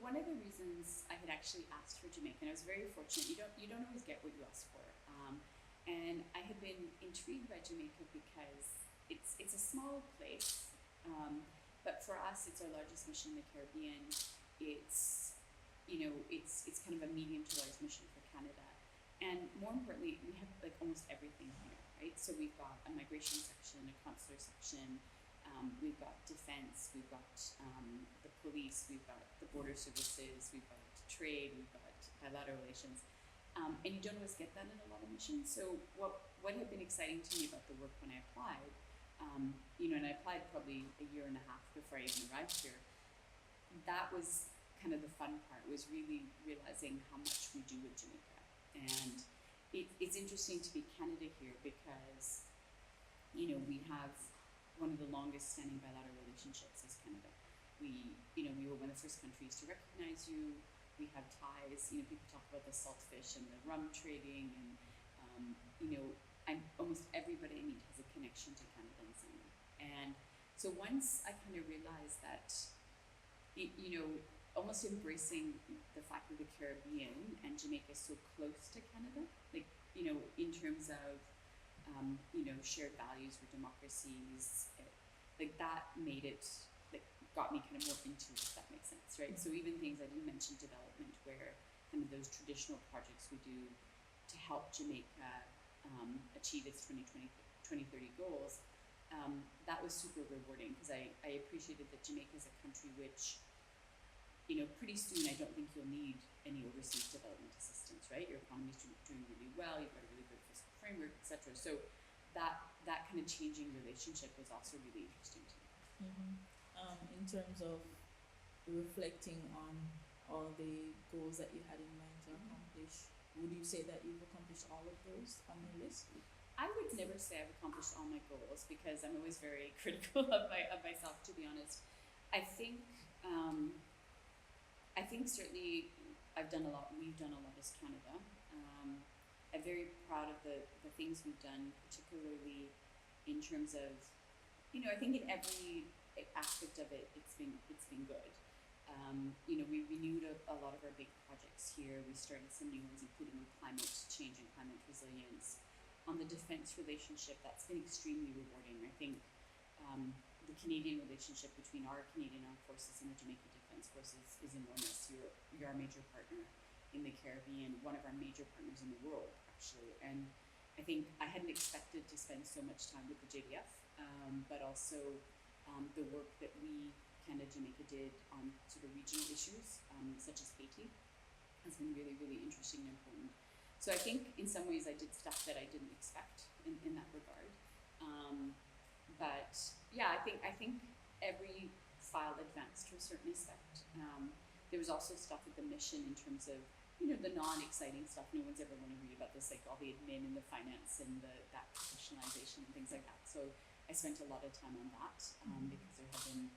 one of the reasons I had actually asked for Jamaica, and I was very fortunate. You don't always get what you ask for, and I had been intrigued by Jamaica because it's a small place, but for us, it's our largest mission in the Caribbean. It's it's kind of a medium to large mission for Canada, and more importantly, we have like almost everything here, right? So we've got a migration section, a consular section. We've got defense, we've got the police, we've got the border services, we've got trade, we've got bilateral relations. And you don't always get that in a lot of missions. So what had been exciting to me about the work when I applied, and I applied probably a year and a half before I even arrived here, that was kind of the fun part, was really realizing how much we do with Jamaica. And it's interesting to be Canada here because, we have one of the longest standing bilateral relationships as Canada. We were one of the first countries to recognize you. We have ties. People talk about the salt fish and the rum trading, and almost everybody I meet has a connection to Canada in some way. And so once I kind of realized that, almost embracing the fact that the Caribbean and Jamaica is so close to Canada, in terms of shared values or democracies, that made it, got me kind of more into it, if that makes sense, right? So even things I didn't mention, development, where kind of those traditional projects we do to help Jamaica achieve its 2030 goals, that was super rewarding because I appreciated that Jamaica is a country which, pretty soon I don't think you'll need any overseas development assistance, right? Your economy is doing really well, you've got a really good fiscal framework, etc. So that kind of changing relationship was also really interesting to me. In terms of reflecting on all the goals that you had in mind to accomplish, would you say that you've accomplished all of those on your list? I would never say I've accomplished all my goals because I'm always very critical of myself, to be honest. I think certainly we've done a lot as Canada. I'm very proud of the things we've done, particularly in terms of, I think in every aspect of it, it's been good. We renewed a lot of our big projects here. We started some new ones, including on climate change and climate resilience. On the defense relationship, that's been extremely rewarding. I think the Canadian relationship between our Canadian Armed Forces and the Jamaica Defense Forces is enormous. You're our major partner in the Caribbean, one of our major partners in the world, actually. And I think I hadn't expected to spend so much time with the JDF, but also the work that we, Canada, Jamaica, did on sort of regional issues, such as Haiti, has been really, really interesting and important. So I think in some ways I did stuff that I didn't expect in that regard. But yeah, I think every file advanced to a certain extent. There was also stuff with the mission in terms of, the non-exciting stuff. No one's ever want to read about this, like all the admin and the finance and that professionalization and things like that. So I spent a lot of time on that because there had been,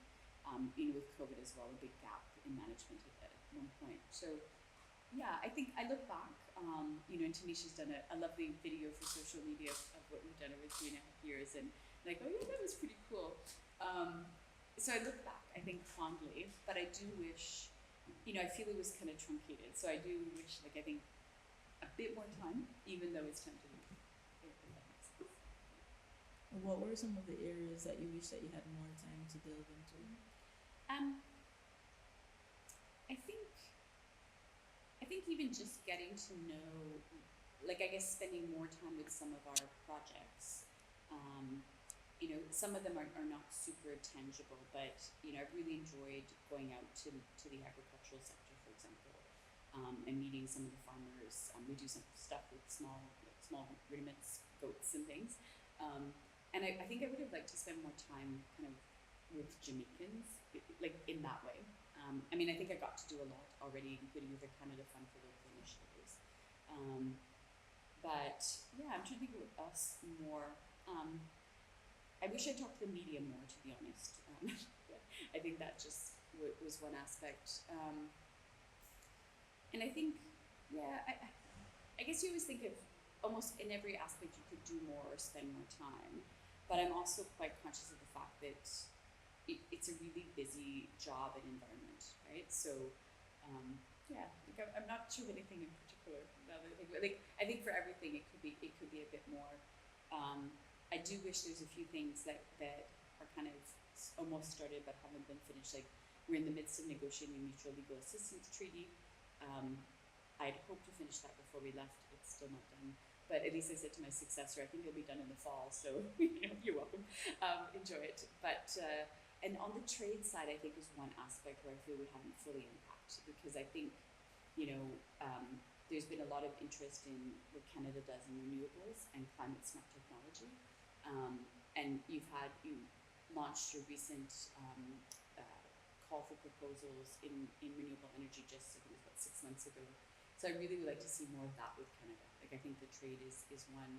with COVID as well, a big gap in management at one point. So yeah, I think I look back, and Tanisha's done a lovely video for social media of what we've done over 3.5 years, and like, oh yeah, that was pretty cool. So I look back, I think, fondly, but I do wish, I feel it was kind of truncated. So I do wish, I think, a bit more time, even though it's time to move. What were some of the areas that you wish that you had more time to delve into? I think even just getting to know, I guess spending more time with some of our projects. Some of them are not super tangible, but I've really enjoyed going out to the agricultural sector, for example, and meeting some of the farmers. We do some stuff with small ruminants, goats and things. And I think I would have liked to spend more time kind of with Jamaicans, in that way. I think I got to do a lot already, including with the Canada Fund for Local Initiatives. But yeah, I'm trying to think of what else more. I wish I talked to the media more, to be honest. I think that just was one aspect. And I think, yeah, I guess you always think of almost in every aspect you could do more or spend more time. But I'm also quite conscious of the fact that it's a really busy job and environment, right? So yeah, like I'm not sure of anything in particular. Now that I think, like I think for everything it could be a bit more. I do wish there's a few things that are kind of almost started but haven't been finished. Like we're in the midst of negotiating a mutual legal assistance treaty. I'd hoped to finish that before we left. It's still not done. But at least I said to my successor, I think it'll be done in the fall. So you're welcome. Enjoy it. But and on the trade side, I think is one aspect where I feel we haven't fully unpacked because I think there's been a lot of interest in what Canada does in renewables and climate smart technology. And you launched your recent call for proposals in renewable energy just I think it was about 6 months ago. So I really would like to see more of that with Canada. Like I think the trade is one.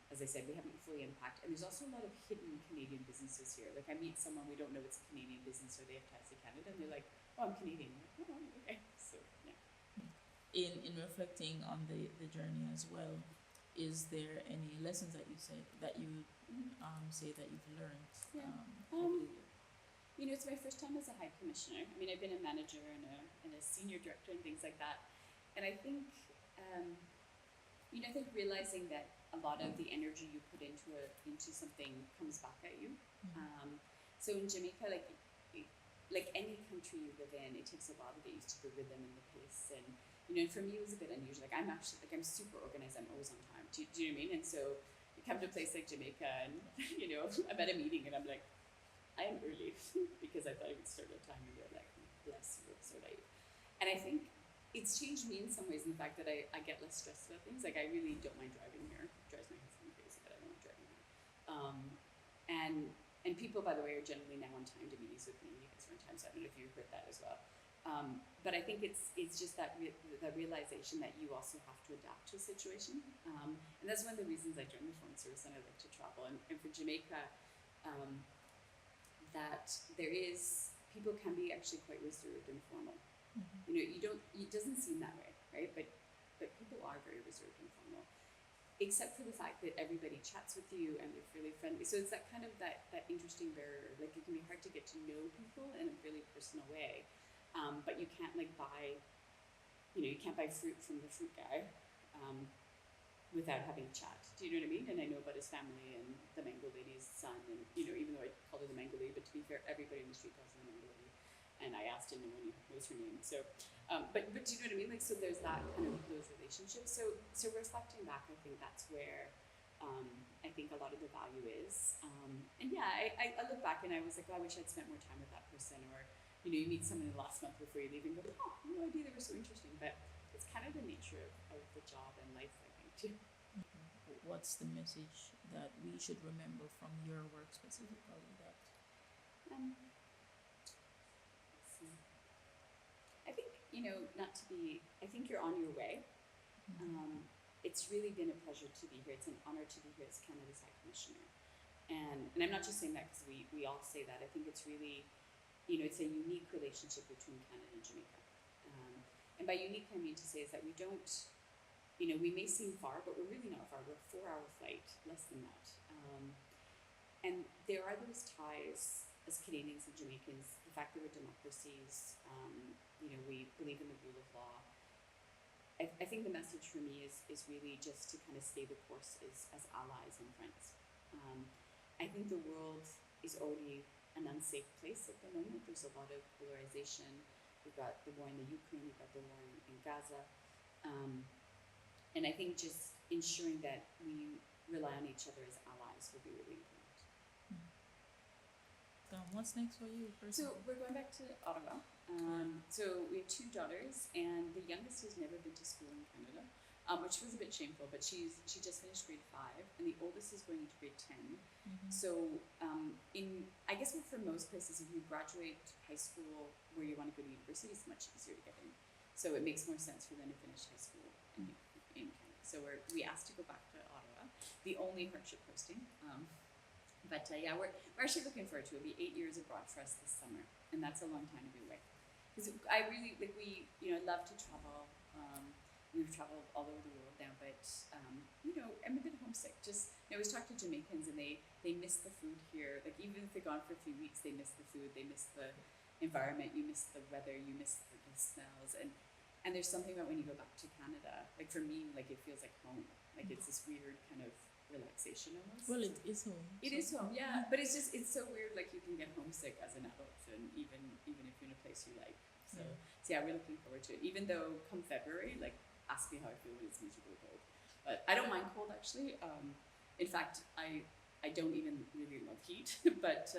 As I said, we haven't fully unpacked, and there's also a lot of hidden Canadian businesses here. Like I meet someone we don't know it's a Canadian business or they have ties to Canada, and they're like, "Oh, I'm Canadian." I'm like, "Oh, okay." So yeah. In reflecting on the journey as well, is there any lessons that you say that you say that you've learned Yeah. over the years? It's my first time as a high commissioner. I mean, I've been a manager and a senior director and things like that. And I think, I think realizing that a lot of the energy you put into something comes back at you. So in Jamaica, like any country you live in, it takes a while to get used to the rhythm and the pace. And for me, it was a bit unusual. Like I'm super organized. I'm always on time. Do you know what I mean? And so you come to a place like Jamaica, and I'm at a meeting, and I'm like, I am early because I thought it would start on time, and they're like, bless you, so late. And I think it's changed me in some ways in the fact that I get less stressed about things. Like I really don't mind driving here. It drives my husband crazy, but I don't mind driving here. And people, by the way, are generally now on time to meetings with me. You guys are on time, so I don't know if you heard that as well. But I think it's just that the realization that you also have to adapt to a situation. And that's one of the reasons I joined the Foreign Service and I like to travel. And for Jamaica, that people can be actually quite reserved and formal. It doesn't seem that way, right? But people are very reserved and formal, except for the fact that everybody chats with you and they're really friendly. So it's that kind of that interesting barrier. Like it can be hard to get to know people in a really personal way, but you can't buy, you can't buy fruit from the fruit guy. Without having a chat. Do you know what I mean? And I know about his family and the mango lady's son, and even though I call her the mango lady, but to be fair, everybody in the street calls her the mango lady. And I asked, and no one knows her name. So, but do you know what I mean? Like, so there's that kind of those relationships. So reflecting back, I think that's where I think a lot of the value is. And yeah, I look back and I was like, oh, I wish I'd spent more time with that person. Or you meet someone in the last month before you leave and go, oh, no idea they were so interesting. But it's kind of the nature of the job and life, I think, too. What's the message that we should remember from your work specifically? That I think not to be. I think you're on your way. It's really been a pleasure to be here. It's an honor to be here as Canada's High Commissioner, and I'm not just saying that because we all say that. I think it's really, it's a unique relationship between Canada and Jamaica. And by unique, I mean to say is that we don't. We may seem far, but we're really not far. We're a 4-hour flight, less than that. And there are those ties as Canadians and Jamaicans, the fact that we're democracies, we believe in the rule of law. I think the message for me is really just to kind of stay the course as allies and friends. I think the world is already an unsafe place at the moment. There's a lot of polarization. We've got the war in the Ukraine, we've got the war in Gaza. And I think just ensuring that we rely on each other as allies will be really important. What's next for you personally? So we're going back to Ottawa. So we have 2 daughters, and the youngest has never been to school in Canada, which was a bit shameful, but she just finished grade 5, and the oldest is going into grade 10. So I guess for most places, if you graduate high school where you want to go to university, it's much easier to get in. So it makes more sense for them to finish high school in Canada. So we asked to go back to Ottawa, the only hardship posting. But we're actually looking forward to it. It'll be 8 years abroad for us this summer, and that's a long time to be away. Because I really I love to travel. We've traveled all over the world now, but I'm a bit homesick. Just I always talk to Jamaicans, and they miss the food here. Like even if they're gone for a few weeks, they miss the food. They miss the environment, you miss the weather, you miss the smells, and there's something about when you go back to Canada, like for me, like it feels like home, like it's this weird kind of relaxation almost. Well, it is home. It is home, yeah, but it's so weird, like you can get homesick as an adult, and even if you're in a place you like. So yeah, we're looking forward to it, even though come February, like ask me how I feel when it's miserably cold, but I don't mind cold actually. In fact, I don't even really love heat, but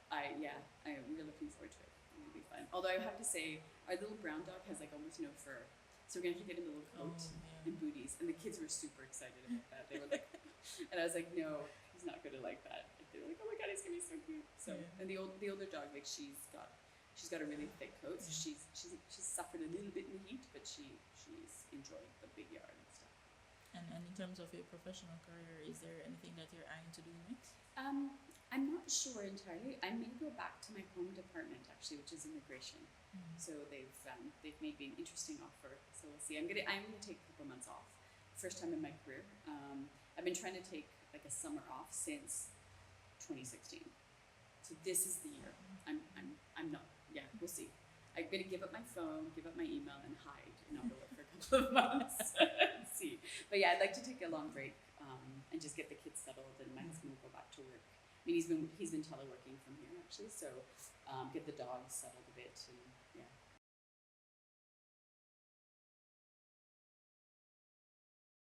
we're looking forward to it. It'll be fun. Although I have to say, our little brown dog has like almost no fur, so we're gonna have to get him a little coat and booties. And the kids were super excited about that. They were like, and I was like, no, he's not gonna like that. Like, they were like, oh my god, he's gonna be so cute. So and the older dog, like she's got a really thick coat, so she's suffered a little bit in the heat, but she's enjoyed the big yard and stuff. And in terms of your professional career, is there anything that you're eyeing to do next? I'm not sure entirely. I may go back to my home department actually, which is immigration. So they've made me an interesting offer. So we'll see. I'm gonna take a couple months off. First time in my career. I've been trying to take like a summer off since 2016. So this is the year. I'm not. Yeah, we'll see. I'm gonna give up my phone, give up my email, and hide in Ottawa for a couple of months. See. But yeah, I'd like to take a long break and just get the kids settled, and my husband will go back to work. I mean, he's been teleworking from here actually, so get the dogs settled a bit, and